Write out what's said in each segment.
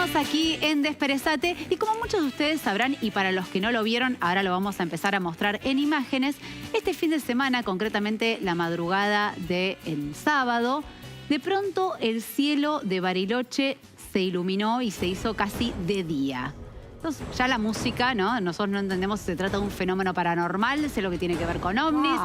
Seguimos aquí en Desperezate y como muchos de ustedes sabrán, y para los que no lo vieron, ahora lo vamos a empezar a mostrar en imágenes, este fin de semana, concretamente la madrugada del sábado, de pronto el cielo de Bariloche se iluminó y se hizo casi de día. Entonces, ya la música, ¿no? Nosotros no entendemos si se trata de un fenómeno paranormal, sé lo que tiene que ver con ovnis,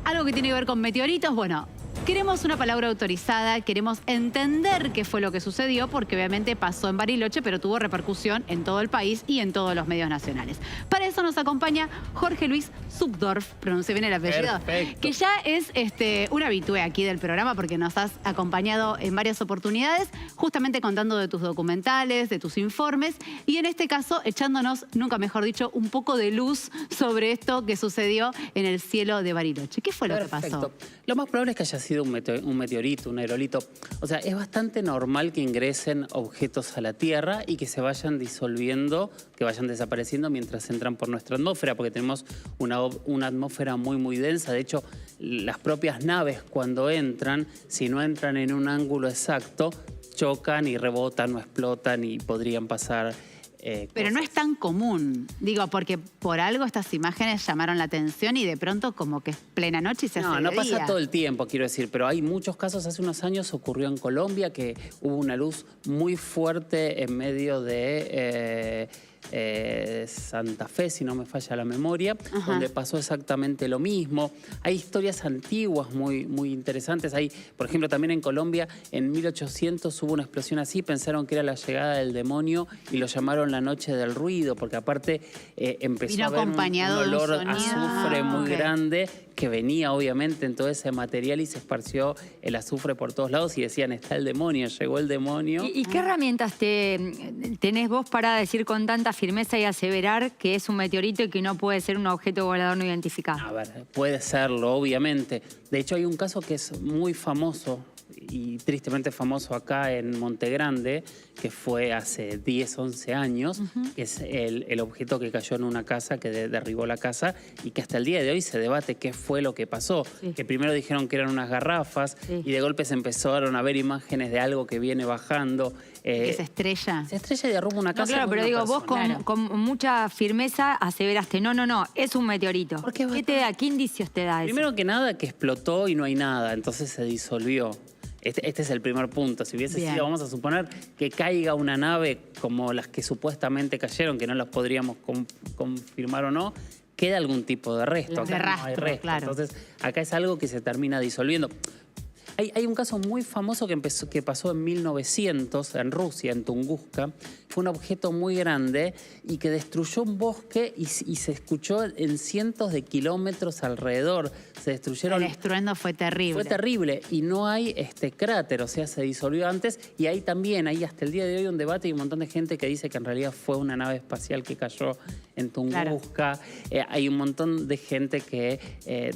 algo que tiene que ver con meteoritos, bueno. Queremos una palabra autorizada, queremos entender qué fue lo que sucedió, porque obviamente pasó en Bariloche, pero tuvo repercusión en todo el país y en todos los medios nacionales. Para eso nos acompaña Jorge Luis Zuckdorf, pronuncié bien el apellido, Perfecto. que ya es un habitué aquí del programa porque nos has acompañado en varias oportunidades, justamente contando de tus documentales, de tus informes, y en este caso echándonos, nunca mejor dicho, un poco de luz sobre esto que sucedió en el cielo de Bariloche. ¿Qué fue lo que pasó? Lo más probable es que haya sido un meteorito, un aerolito. O sea, es bastante normal que ingresen objetos a la Tierra y que se vayan disolviendo, que vayan desapareciendo mientras entran por nuestra atmósfera, porque tenemos una atmósfera muy densa. De hecho, las propias naves cuando entran, si no entran en un ángulo exacto, chocan y rebotan o explotan y podrían pasar... Pero no es tan común, digo, porque por algo estas imágenes llamaron la atención y de pronto como que es plena noche y se hace de No día. pasa todo el tiempo, quiero decir, pero hay muchos casos. Hace unos años ocurrió en Colombia que hubo una luz muy fuerte en medio de Santa Fe, si no me falla la memoria, donde pasó exactamente lo mismo. Hay historias antiguas muy interesantes. Hay, por ejemplo, también en Colombia, en 1800 hubo una explosión así, pensaron que era la llegada del demonio y lo llamaron la noche del ruido, porque aparte empezó a haber un olor a azufre muy grande que venía obviamente en todo ese material y se esparció el azufre por todos lados y decían, está el demonio, llegó el demonio. ¿Y qué herramientas tenés vos para decir con tanta firmeza y aseverar que es un meteorito y que no puede ser un objeto volador no identificado? A ver, puede serlo, obviamente. De hecho, hay un caso que es muy famoso y tristemente famoso acá en Monte Grande, que fue hace 10, 11 años, que es el objeto que cayó en una casa, que derribó la casa y que hasta el día de hoy se debate qué fue lo que pasó. Que primero dijeron que eran unas garrafas y de golpe se empezaron a ver imágenes de algo que viene bajando. ¿Que se estrella? Se estrella y derrumba una casa. No, claro, pero digo, vos con mucha firmeza aseveraste, no, es un meteorito. ¿Qué te da? ¿Qué indicios te da eso? Primero que nada, que explotó y no hay nada, entonces se disolvió. Este es el primer punto. Si hubiese sido, vamos a suponer, que caiga una nave como las que supuestamente cayeron, que no las podríamos confirmar o no, queda algún tipo de resto. Acá no hay resto. Claro. Entonces, acá es algo que se termina disolviendo. Hay un caso muy famoso que pasó en 1900 en Rusia, en Tunguska. Fue un objeto muy grande y que destruyó un bosque y se escuchó en cientos de kilómetros alrededor. Se destruyeron... El estruendo fue terrible. Fue terrible y no hay cráter, o sea, se disolvió antes. Y hay también, hay hasta el día de hoy un debate y un montón de gente que dice que en realidad fue una nave espacial que cayó en Tunguska. Hay un montón de gente que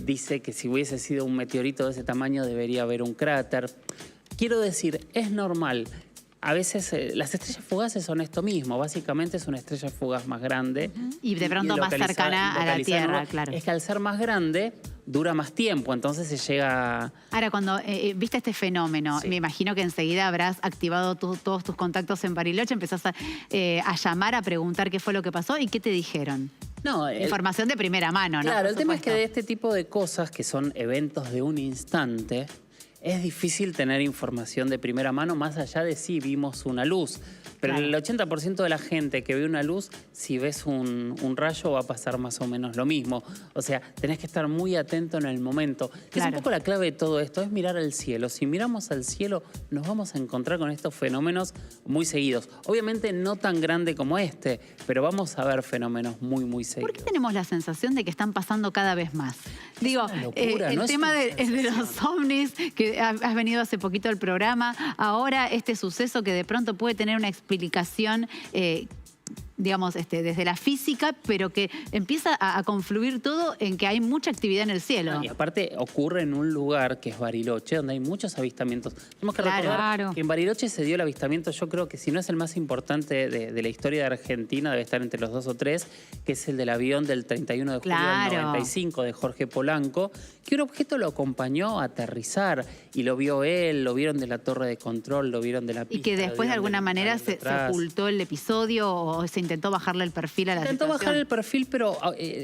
dice que si hubiese sido un meteorito de ese tamaño debería haber un cráter. Quiero decir, es normal. A veces las estrellas fugaces son esto mismo. Básicamente es una estrella fugaz más grande. Y de pronto más cercana a la Tierra, claro. Es que al ser más grande dura más tiempo, entonces se llega... Ahora, cuando viste este fenómeno, me imagino que enseguida habrás activado todos tus contactos en Bariloche, empezás a llamar, a preguntar qué fue lo que pasó y qué te dijeron. No, información de primera mano, ¿no? Claro, el tema es que de este tipo de cosas, que son eventos de un instante, es difícil tener información de primera mano, más allá de si vimos una luz. Pero el 80% de la gente que ve una luz, si ves un rayo va a pasar más o menos lo mismo. O sea, tenés que estar muy atento en el momento. Es un poco la clave de todo esto, es mirar al cielo. Si miramos al cielo, nos vamos a encontrar con estos fenómenos muy seguidos. Obviamente no tan grande como este, pero vamos a ver fenómenos muy seguidos. ¿Por qué tenemos la sensación de que están pasando cada vez más? Digo, locura, el tema de los ovnis, que has venido hace poquito al programa, ahora este suceso que de pronto puede tener una explicación digamos, desde la física, pero que empieza a confluir todo en que hay mucha actividad en el cielo. Y aparte ocurre en un lugar que es Bariloche, donde hay muchos avistamientos. Tenemos que recordar que en Bariloche se dio el avistamiento, yo creo que si no es el más importante de la historia de Argentina, debe estar entre los 2 o 3, que es el del avión del 31 de julio del 95 de Jorge Polanco, que un objeto lo acompañó a aterrizar y lo vio él, lo vieron de la torre de control, lo vieron de la pista. Y que después de alguna manera se ocultó el episodio o se intentó bajarle el perfil a la situación. Intentó bajar el perfil, pero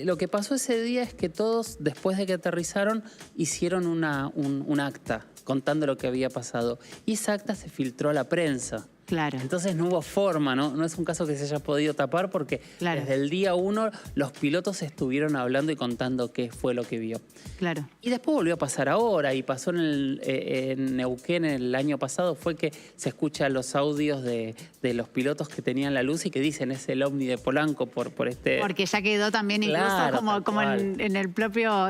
lo que pasó ese día es que todos, después de que aterrizaron, hicieron un acta contando lo que había pasado. Y esa acta se filtró a la prensa. Claro. Entonces no hubo forma, ¿no? No es un caso que se haya podido tapar porque desde el día 1 los pilotos estuvieron hablando y contando qué fue lo que vio. Claro. Y después volvió a pasar ahora y pasó en Neuquén el año pasado, fue que se escuchan los audios de los pilotos que tenían la luz y que dicen es el ovni de Polanco por este... Porque ya quedó también incluso como en el propio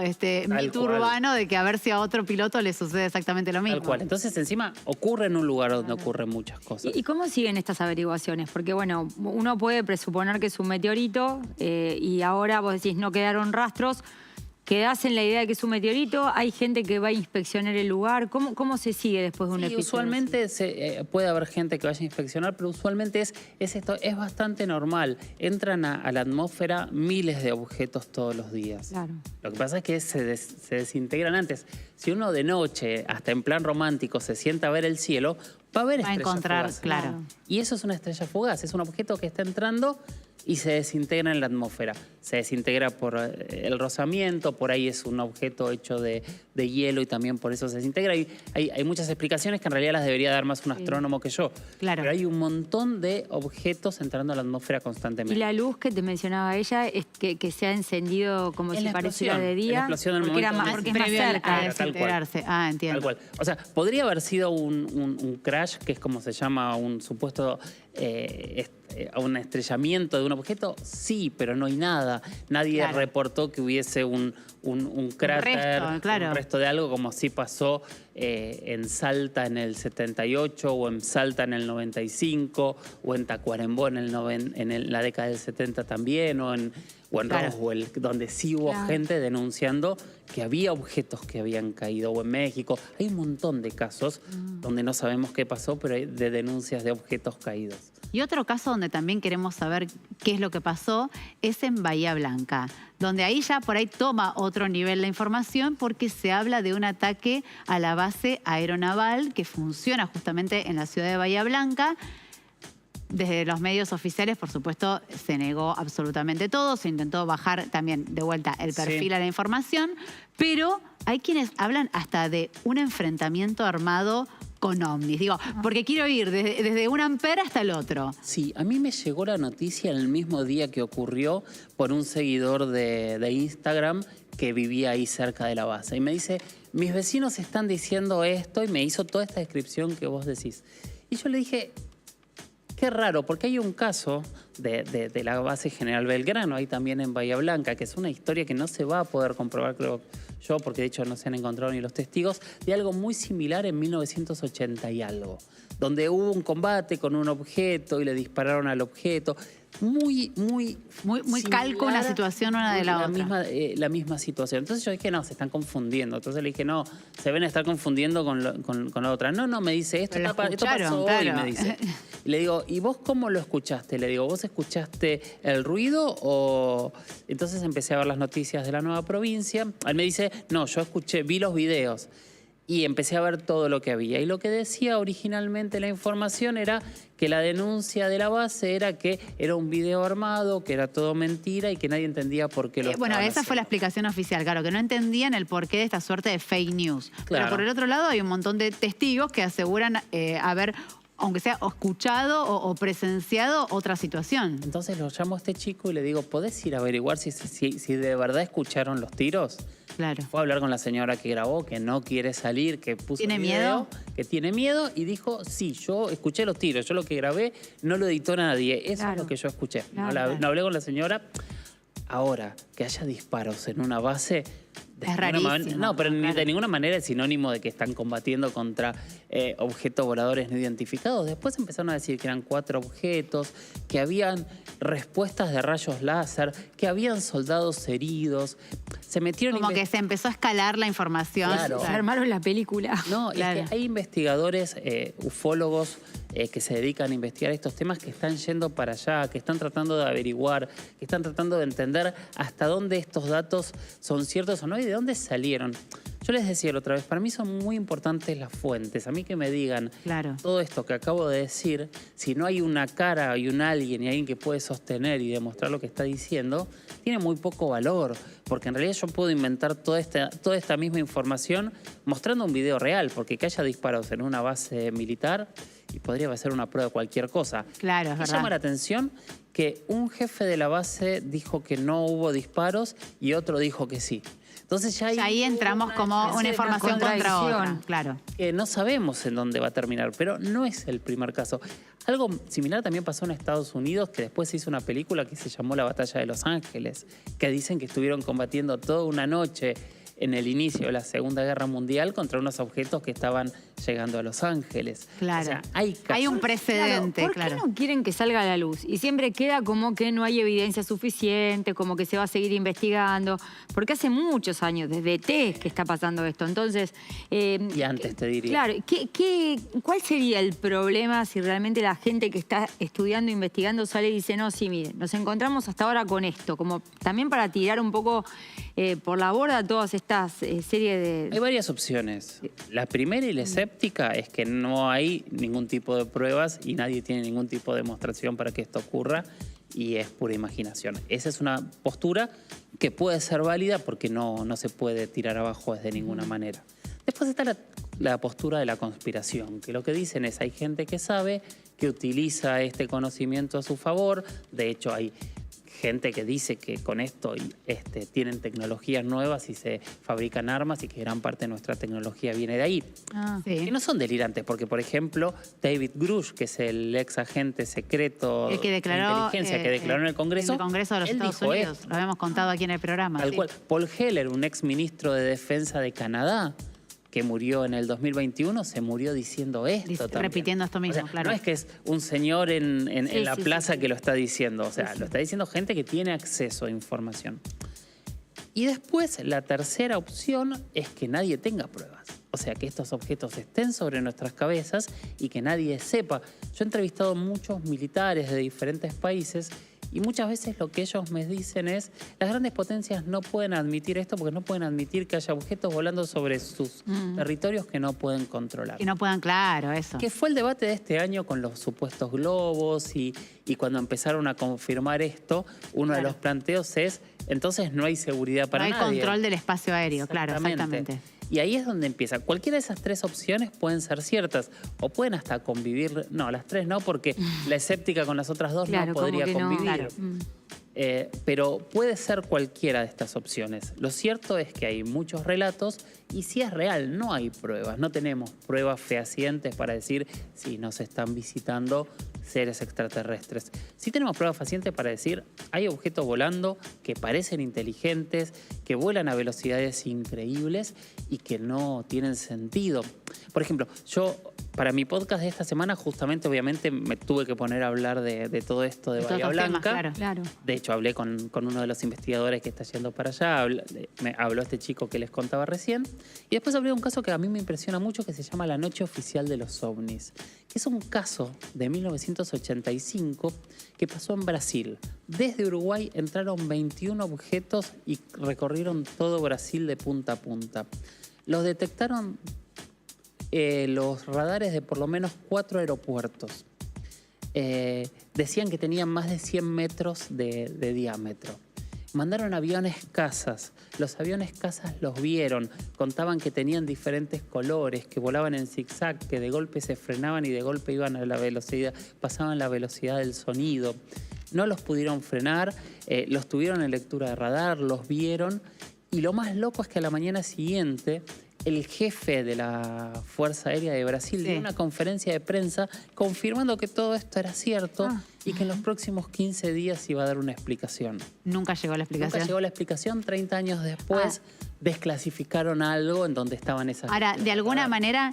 mito urbano de que a ver si a otro piloto le sucede exactamente lo mismo. Tal cual. Entonces encima ocurre en un lugar donde ocurren muchas cosas. ¿Y cómo siguen estas averiguaciones? Porque, bueno, uno puede presuponer que es un meteorito y ahora vos decís no quedaron rastros. ¿Quedás en la idea de que es un meteorito? ¿Hay gente que va a inspeccionar el lugar? ¿Cómo se sigue después de un episodio? Usualmente puede haber gente que vaya a inspeccionar, pero usualmente es bastante normal. Entran a la atmósfera miles de objetos todos los días. Claro. Lo que pasa es que se desintegran antes. Si uno de noche, hasta en plan romántico, se sienta a ver el cielo, va a ver estrellas fugaces. Claro. Y eso es una estrella fugaz, es un objeto que está entrando y se desintegra en la atmósfera. Se desintegra por el rozamiento, por ahí es un objeto hecho de hielo y también por eso se desintegra. Y hay muchas explicaciones que en realidad las debería dar más un astrónomo que yo. Claro. Pero hay un montón de objetos entrando a la atmósfera constantemente. Y la luz que te mencionaba ella es que se ha encendido como si pareciera de día. La explosión del momento porque es más cerca. A desintegrarse. Ah, entiendo. Tal cual. O sea, podría haber sido un crash, que es como se llama, un supuesto un estrellamiento de un objeto, sí, pero no hay nada. Nadie reportó que hubiese un cráter, un resto de algo, como sí pasó en Salta en el 78, o en Salta en el 95, o en Tacuarembó en la década del 70 también, o en Roswell, donde sí hubo gente denunciando que había objetos que habían caído, o en México. Hay un montón de casos donde no sabemos qué pasó, pero hay de denuncias de objetos caídos. Y otro caso donde también queremos saber qué es lo que pasó es en Bahía Blanca, donde ahí ya por ahí toma otro nivel la información porque se habla de un ataque a la base aeronaval que funciona justamente en la ciudad de Bahía Blanca. Desde los medios oficiales, por supuesto, se negó absolutamente todo. Se intentó bajar también de vuelta el perfil a la información, pero hay quienes hablan hasta de un enfrentamiento armado con ovnis. Digo, porque quiero ir desde un ampere hasta el otro. Sí, a mí me llegó la noticia el mismo día que ocurrió por un seguidor de Instagram que vivía ahí cerca de la base. Y me dice, mis vecinos están diciendo esto, y me hizo toda esta descripción que vos decís. Y yo le dije, qué raro, porque hay un caso de la base General Belgrano, ahí también en Bahía Blanca, que es una historia que no se va a poder comprobar, creo yo, porque de hecho no se han encontrado ni los testigos, de algo muy similar en 1980 y algo, donde hubo un combate con un objeto y le dispararon al objeto. Muy calco una situación una de la otra. La misma situación. Entonces yo dije, no, se están confundiendo. Entonces le dije, no, se ven a estar confundiendo con la otra. No, me dice, esto pasó hoy, me dice. Y le digo, ¿y vos cómo lo escuchaste? Le digo, ¿vos escuchaste el ruido o...? Entonces empecé a ver las noticias de la nueva provincia. Él me dice, no, yo vi los videos. Y empecé a ver todo lo que había. Y lo que decía originalmente la información era que la denuncia de la base era que era un video armado, que era todo mentira y que nadie entendía por qué lo estaban Bueno, esa haciendo. fue la explicación oficial, claro, que no entendían el porqué de esta suerte de fake news. Claro. Pero por el otro lado hay un montón de testigos que aseguran haber, aunque sea escuchado o presenciado otra situación. Entonces lo llamo a este chico y le digo, ¿podés ir a averiguar si de verdad escucharon los tiros? Claro. Fue a hablar con la señora que grabó, que no quiere salir, que puso ¿Tiene el video, miedo? que tiene miedo, y dijo, sí, yo escuché los tiros, yo lo que grabé no lo editó nadie, eso es lo que yo escuché. No hablé con la señora. Ahora, que haya disparos en una base... Es rarísimo. No, pero de ninguna manera es sinónimo de que están combatiendo contra objetos voladores no identificados. Después empezaron a decir que eran 4 objetos, que habían respuestas de rayos láser, que habían soldados heridos. Se metieron... Como que se empezó a escalar la información. Claro. Se armaron la película. No, Claro. es que hay investigadores, ufólogos, que se dedican a investigar estos temas, que están yendo para allá, que están tratando de averiguar, que están tratando de entender hasta dónde estos datos son ciertos o no y de dónde salieron. Yo les decía la otra vez, para mí son muy importantes las fuentes. A mí que me digan Claro. todo esto que acabo de decir, si no hay una cara y un alguien y alguien que puede sostener y demostrar lo que está diciendo, tiene muy poco valor. Porque en realidad yo puedo inventar toda esta misma información mostrando un video real, porque que haya disparos en una base militar y podría ser una prueba de cualquier cosa. Claro, es ¿Qué verdad. llama la atención? Que un jefe de la base dijo que no hubo disparos y otro dijo que sí. Entonces ya Ahí entramos como una información contra otra. contradicción. Claro. no sabemos en dónde va a terminar, pero no es el primer caso. Algo similar también pasó en Estados Unidos, que después se hizo una película que se llamó La Batalla de Los Ángeles, que dicen que estuvieron combatiendo toda una noche en el inicio de la Segunda Guerra Mundial contra unos objetos que estaban llegando a Los Ángeles. Claro. O sea, hay Hay un precedente, ¿Por claro. qué no quieren que salga a la luz? Y siempre queda como que no hay evidencia suficiente, como que se va a seguir investigando. Porque hace muchos años, desde ET, que está pasando esto. Entonces... Y antes te diría. Claro, ¿cuál sería el problema si realmente la gente que está estudiando, investigando, sale y dice, no, sí, mire, nos encontramos hasta ahora con esto? Como también para tirar un poco por la borda todas estas series de... Hay varias opciones. La primera y la escéptica es que no hay ningún tipo de pruebas y nadie tiene ningún tipo de demostración para que esto ocurra y es pura imaginación. Esa es una postura que puede ser válida porque no se puede tirar abajo de ninguna manera. Después está la postura de la conspiración, que lo que dicen es hay gente que sabe, que utiliza este conocimiento a su favor. De hecho, hay gente que dice que con esto tienen tecnologías nuevas y se fabrican armas y que gran parte de nuestra tecnología viene de ahí. Sí. Que no son delirantes, porque, por ejemplo, David Grush, que es el ex agente secreto El que declaró, de inteligencia que declaró en el Congreso, en el Congreso de los él Estados dijo Unidos. esto. Lo habíamos contado aquí en el programa. Tal Sí. cual. Paul Heller, un ex ministro de Defensa de Canadá, que murió en el 2021, se murió diciendo esto también. Repitiendo esto mismo, O sea, claro. no es que es un señor en Sí, la sí, plaza sí. que lo está diciendo, o sea, lo está diciendo gente que tiene acceso a información. Y después, la tercera opción es que nadie tenga pruebas. O sea, que estos objetos estén sobre nuestras cabezas y que nadie sepa. Yo he entrevistado a muchos militares de diferentes países y muchas veces lo que ellos me dicen es las grandes potencias no pueden admitir esto porque no pueden admitir que haya objetos volando sobre sus territorios que no pueden controlar. Que no puedan, claro, eso. Que fue el debate de este año con los supuestos globos y cuando empezaron a confirmar esto, uno de Claro. los planteos es, entonces no hay seguridad para no hay nadie. control del espacio aéreo, claro, exactamente. Y ahí es donde empieza. Cualquiera de esas tres opciones pueden ser ciertas o pueden hasta convivir. No, las tres no, porque la escéptica con las otras dos Claro, no como podría que no, convivir. claro. Pero puede ser cualquiera de estas opciones. Lo cierto es que hay muchos relatos y si es real, no hay pruebas. No tenemos pruebas fehacientes para decir si nos están visitando seres extraterrestres. Sí tenemos pruebas fehacientes para decir hay objetos volando que parecen inteligentes, que vuelan a velocidades increíbles y que no tienen sentido. Por ejemplo, yo para mi podcast de esta semana justamente obviamente me tuve que poner a hablar de todo esto de De todos Bahía estos Blanca. temas, Claro. De hecho, hablé con uno de los investigadores que está yendo para allá, me habló este chico que les contaba recién, y después hablé de un caso que a mí me impresiona mucho que se llama La Noche Oficial de los OVNIs, que es un caso de 1985 que pasó en Brasil. Desde Uruguay entraron 21 objetos y recorrieron todo Brasil de punta a punta. Los detectaron los radares de por lo menos 4 aeropuertos. Decían que tenían más de 100 metros de diámetro. Mandaron aviones cazas. Los aviones cazas los vieron. Contaban que tenían diferentes colores, que volaban en zigzag, que de golpe se frenaban y de golpe iban a la velocidad, pasaban la velocidad del sonido. No los pudieron frenar, los tuvieron en lectura de radar, los vieron. Y lo más loco es que a la mañana siguiente el jefe de la Fuerza Aérea de Brasil dio una conferencia de prensa confirmando que todo esto era cierto y que en los próximos 15 días iba a dar una explicación. Nunca llegó la explicación. Nunca llegó la explicación. 30 años después desclasificaron algo en donde estaban esas... Ahora, de alguna manera,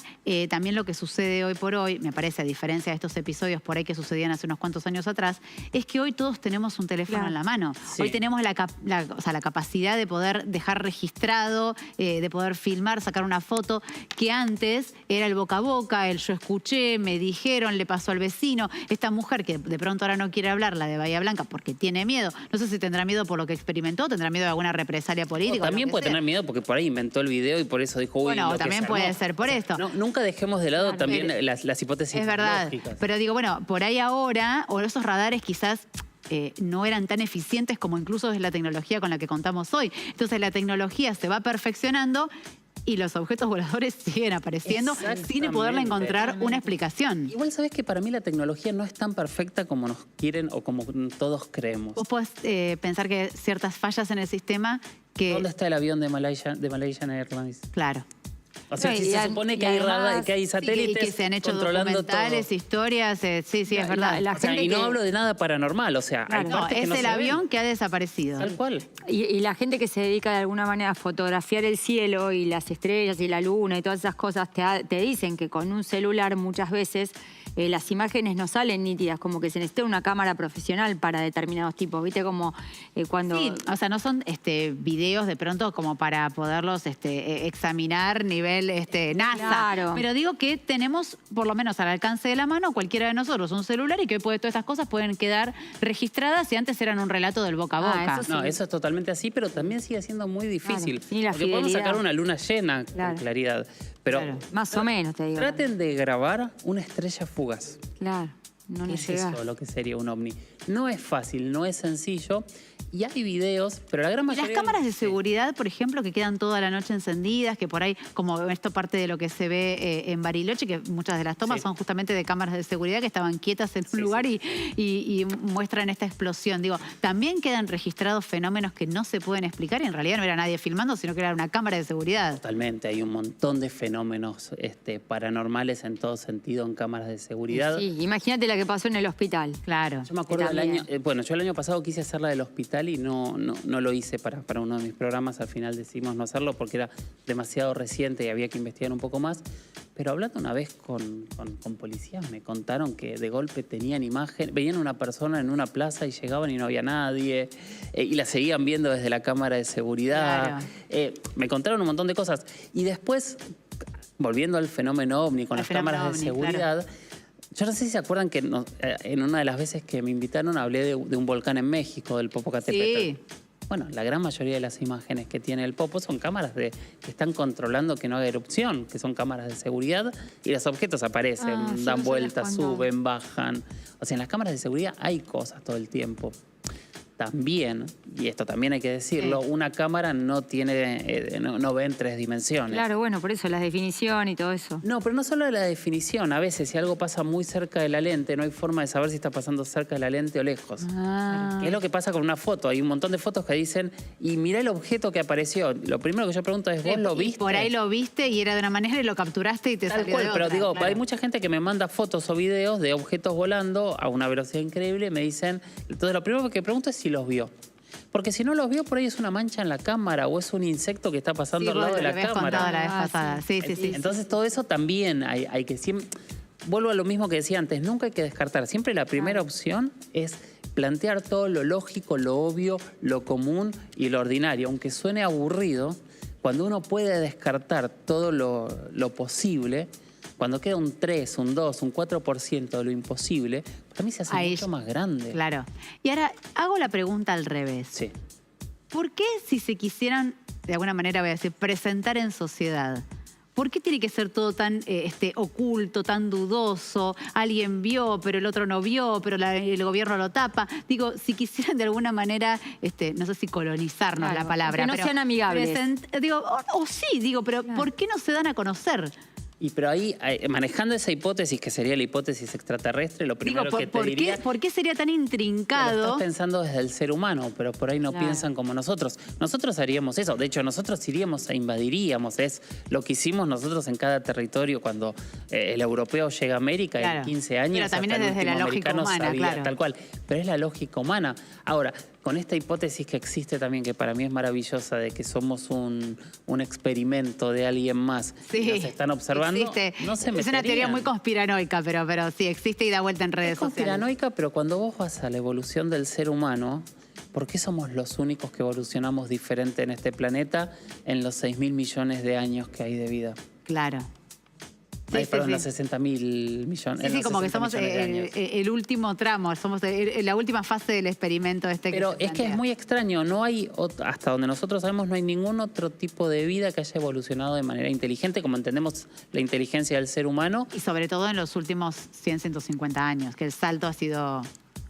también lo que sucede hoy por hoy, me parece, a diferencia de estos episodios por ahí que sucedían hace unos cuantos años atrás, es que hoy todos tenemos un teléfono en la mano. Sí. Hoy tenemos la capacidad de poder dejar registrado, de poder filmar, sacar una foto, que antes era el boca a boca, el yo escuché, me dijeron, le pasó al vecino. Esta mujer que de pronto ahora no quiere hablar, la de Bahía Blanca, porque tiene miedo. No sé si tendrá miedo por lo que experimentó, tendrá miedo de alguna represalia política. También puede tener miedo porque por ahí inventó el video y por eso dijo, uy, bueno, lo que también se puede armó. ser por esto. No, nunca dejemos de lado Claro, también las hipótesis es verdad, lógicas. pero digo, bueno, por ahí ahora, o esos radares quizás no eran tan eficientes como incluso es la tecnología con la que contamos hoy. Entonces la tecnología se va perfeccionando y los objetos voladores siguen apareciendo sin poderle encontrar una explicación. Igual sabes que para mí la tecnología no es tan perfecta como nos quieren o como todos creemos. Vos podés pensar que ciertas fallas en el sistema que... ¿Dónde está el avión de Malaysian Airlines? Claro. O sea, No, si y se supone que hay radar, que hay satélites y que se han hecho controlando documentales, todo. historias, sí, es verdad. la O sea, gente y no que- hablo de nada paranormal, o sea, hay No, partes que es no el se avión ven. que ha desaparecido. Tal cual. Y la gente que se dedica de alguna manera a fotografiar el cielo y las estrellas y la luna y todas esas cosas, te dicen que con un celular muchas veces las imágenes no salen nítidas, como que se necesita una cámara profesional para determinados tipos, ¿viste? Como cuando... Sí, o sea, no son videos de pronto como para poderlos examinar nivel NASA. Claro. Pero digo que tenemos, por lo menos al alcance de la mano, cualquiera de nosotros un celular y que hoy todas estas cosas pueden quedar registradas si antes eran un relato del boca a boca. eso sí. No, eso es totalmente así, pero también sigue siendo muy difícil. Claro. Y la porque podemos fidelidad. sacar una luna llena Claro. con claridad. Pero Claro. Más o menos, te digo. traten de grabar una estrella fugaz. Claro, no ¿Qué nos es llega. eso lo que sería un ovni? No es fácil, no es sencillo. Y hay videos, pero la gran Y mayoría... las cámaras de Sí. seguridad, por ejemplo, que quedan toda la noche encendidas, que por ahí, como esto parte de lo que se ve en Bariloche, que muchas de las tomas Sí. son justamente de cámaras de seguridad que estaban quietas en un lugar y muestran esta explosión. Digo, también quedan registrados fenómenos que no se pueden explicar y en realidad no era nadie filmando, sino que era una cámara de seguridad. Totalmente, hay un montón de fenómenos paranormales en todo sentido en cámaras de seguridad. Sí, imagínate la que pasó en el hospital. Claro. Yo me acuerdo del también. año, bueno, yo el año pasado quise hacer la del hospital y no lo hice para uno de mis programas, al final decidimos no hacerlo porque era demasiado reciente y había que investigar un poco más. Pero hablando una vez con policías, me contaron que de golpe tenían imagen, veían una persona en una plaza y llegaban y no había nadie, y la seguían viendo desde la cámara de seguridad. Claro. Me contaron un montón de cosas. Y después, volviendo al fenómeno ovni con Al las fenómeno cámaras de ovni, seguridad, yo no sé si se acuerdan que en una de las veces que me invitaron hablé de un volcán en México, del Popocatépetl. Sí. Bueno, la gran mayoría de las imágenes que tiene el Popo son cámaras que están controlando que no haga erupción, que son cámaras de seguridad y los objetos aparecen, Ah, sí, dan eso vueltas, les contaba. suben, bajan. O sea, en las cámaras de seguridad hay cosas todo el tiempo. También, y esto también hay que decirlo, Sí. una cámara no ve en 3 dimensiones. Claro, bueno, por eso, la definición y todo eso. No, pero no solo de la definición. A veces, si algo pasa muy cerca de la lente, no hay forma de saber si está pasando cerca de la lente o lejos. Ah. Que es lo que pasa con una foto. Hay un montón de fotos que dicen, y mirá el objeto que apareció. Lo primero que yo pregunto es, ¿vos lo Y viste? por ahí lo viste y era de una manera y lo capturaste y te Tal salió cual, de pero otra, digo, claro. hay mucha gente que me manda fotos o videos de objetos volando a una velocidad increíble, me dicen, entonces lo primero que pregunto es si los vio. Porque si no los vio, por ahí es una mancha en la cámara o es un insecto que está pasando Sí, al lado vos de lo la habías cámara. contado la vez Ah, pasada. Sí, sí, sí. Entonces todo eso también hay que siempre... Vuelvo a lo mismo que decía antes, nunca hay que descartar. Siempre la primera opción es plantear todo lo lógico, lo obvio, lo común y lo ordinario. Aunque suene aburrido, cuando uno puede descartar todo lo posible, cuando queda un 3, un 2, un 4% de lo imposible, para mí se hace Ahí, mucho más grande. Claro. Y ahora hago la pregunta al revés. Sí. ¿Por qué si se quisieran, de alguna manera voy a decir, presentar en sociedad, por qué tiene que ser todo tan oculto, tan dudoso? Alguien vio, pero el otro no vio, pero el gobierno lo tapa. Digo, si quisieran de alguna manera, no sé si colonizarnos Claro, la palabra. que no pero sean amigables. Digo, o sí, digo, pero Claro. ¿por qué no se dan a conocer? Pero ahí, manejando esa hipótesis, que sería la hipótesis extraterrestre, lo primero Digo, que te diría... ¿por qué sería tan que lo intrincado? estás pensando desde el ser humano, pero por ahí no Claro. piensan como nosotros. Nosotros haríamos eso. De hecho, nosotros iríamos e invadiríamos. Es lo que hicimos nosotros en cada territorio cuando el europeo llega a América Claro. en 15 años. Pero también hasta es el desde la último lógica americano humana, sabía, claro. tal cual. Pero es la lógica humana. Ahora, con esta hipótesis que existe también, que para mí es maravillosa, de que somos un experimento de alguien más, Sí, y nos están observando, existe. no se Es una teoría meterían. muy conspiranoica, pero sí, existe y da vuelta en redes Es sociales. conspiranoica, pero cuando vos vas a la evolución del ser humano, ¿por qué somos los únicos que evolucionamos diferente en este planeta en los 6.000 millones de años que hay de vida? Claro. Ay, perdón, sí. los 60.000 millones. Sí, como que 60 somos millones de años. el último tramo, somos la última fase del experimento este. Pero que se es que es plantea. muy extraño, no hay, hasta donde nosotros sabemos, no hay ningún otro tipo de vida que haya evolucionado de manera inteligente, como entendemos la inteligencia del ser humano. Y sobre todo en los últimos 100, 150 años, que el salto ha sido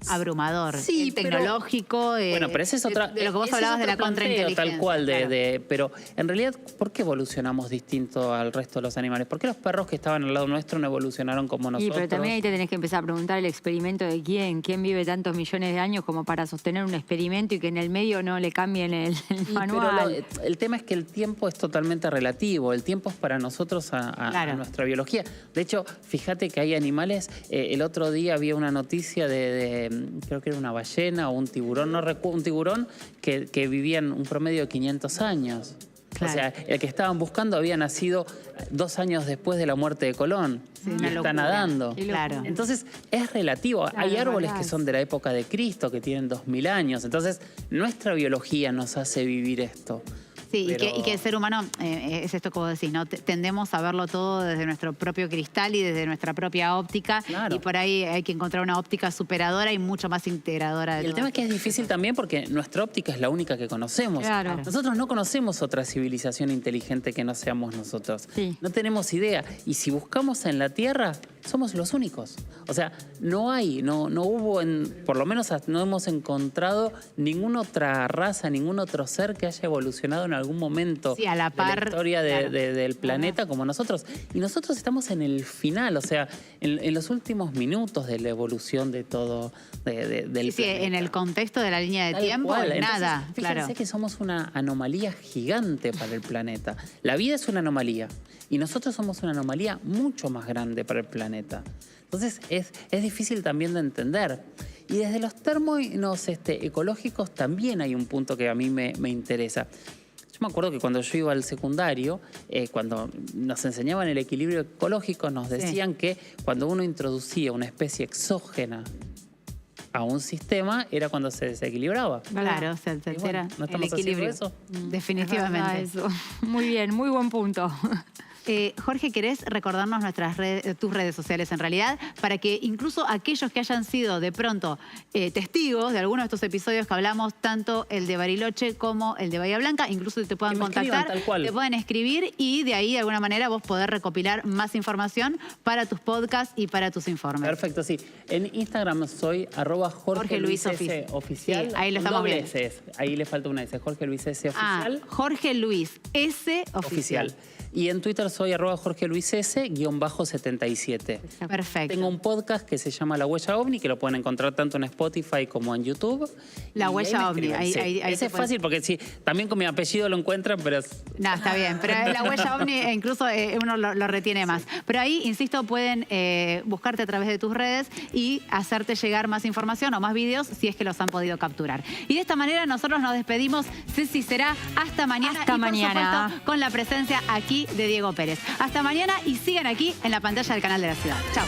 abrumador. Sí, El pero- tecnológico. Bueno, pero esa es otra. De lo que vos ese es hablabas de otro la planteo, contrainteligencia. tal cual, claro. pero en realidad, ¿por qué evolucionamos distinto al resto de los animales? ¿Por qué los perros que estaban al lado nuestro no evolucionaron como Y nosotros? pero también ahí te tenés que empezar a preguntar el experimento de quién vive tantos millones de años como para sostener un experimento y que en el medio no le cambien el Sí, manual. pero el tema es que el tiempo es totalmente relativo. El tiempo es para nosotros a Claro. nuestra biología. De hecho, fíjate que hay animales. El otro día había una noticia creo que era una ballena o un tiburón, no recuerdo, un tiburón que vivían un promedio de 500 años. Claro. O sea, el que estaban buscando había nacido 2 años después de la muerte de Colón. Sí, y una está locura. nadando. Qué Claro. locura. Entonces, es relativo. Claro, Hay es árboles verdad. que son de la época de Cristo, que tienen 2000 años. Entonces, nuestra biología nos hace vivir esto. Sí, Pero- y que el ser humano, es esto que vos decís, ¿no? Tendemos a verlo todo desde nuestro propio cristal y desde nuestra propia óptica. Claro. Y por ahí hay que encontrar una óptica superadora y mucho más integradora de Y el todo. tema es que es difícil también porque nuestra óptica es la única que conocemos. Claro. Nosotros no conocemos otra civilización inteligente que no seamos nosotros. Sí. No tenemos idea. Y si buscamos en la Tierra, somos los únicos. O sea, no hubo, por lo menos no hemos encontrado ninguna otra raza, ningún otro ser que haya evolucionado en algún momento Sí, a la de par, la historia claro. del planeta como nosotros. Y nosotros estamos en el final, o sea, en los últimos minutos de la evolución de todo, del Sí, planeta. en el contexto de la línea de Tal tiempo, cual. Entonces, nada, fíjense claro. que somos una anomalía gigante para el planeta. La vida es una anomalía y nosotros somos una anomalía mucho más grande para el planeta. Entonces es difícil también de entender. Y desde los términos ecológicos también hay un punto que a mí me interesa. Yo me acuerdo que cuando yo iba al secundario, cuando nos enseñaban el equilibrio ecológico, nos decían que cuando uno introducía una especie exógena a un sistema, era cuando se desequilibraba. Claro, se altera bueno, ¿no el estamos haciendo equilibrio. eso? Definitivamente. Es verdad eso. Muy bien, muy buen punto. Jorge, ¿querés recordarnos tus redes sociales en realidad? Para que incluso aquellos que hayan sido de pronto testigos de algunos de estos episodios que hablamos, tanto el de Bariloche como el de Bahía Blanca, incluso te puedan Que me escriban, contactar, tal cual. te puedan escribir y de ahí de alguna manera vos poder recopilar más información para tus podcasts y para tus informes. Perfecto, sí. En Instagram soy @Jorge Luis S. Oficial. Sí, ahí lo Un estamos doble viendo. S es. Ahí le falta una S. Jorge Luis S. Oficial. Jorge Luis S. Oficial. Y en Twitter soy @Jorge Luis S. _77. Perfecto. Tengo un podcast que se llama La Huella OVNI, que lo pueden encontrar tanto en Spotify como en YouTube. La Y ahí Huella me OVNI, escriben, ahí- sí. ahí Ese se es puede- fácil porque sí, también con mi apellido lo encuentran, pero No, está bien, pero la huella OVNI incluso uno lo retiene más. Pero ahí, insisto, pueden buscarte a través de tus redes y hacerte llegar más información o más videos si es que los han podido capturar. Y de esta manera nosotros nos despedimos. Ceci, será hasta mañana. Hasta y, por mañana. supuesto, con la presencia aquí de Diego Pérez. Hasta mañana y sigan aquí en la pantalla del canal de la ciudad. Chao.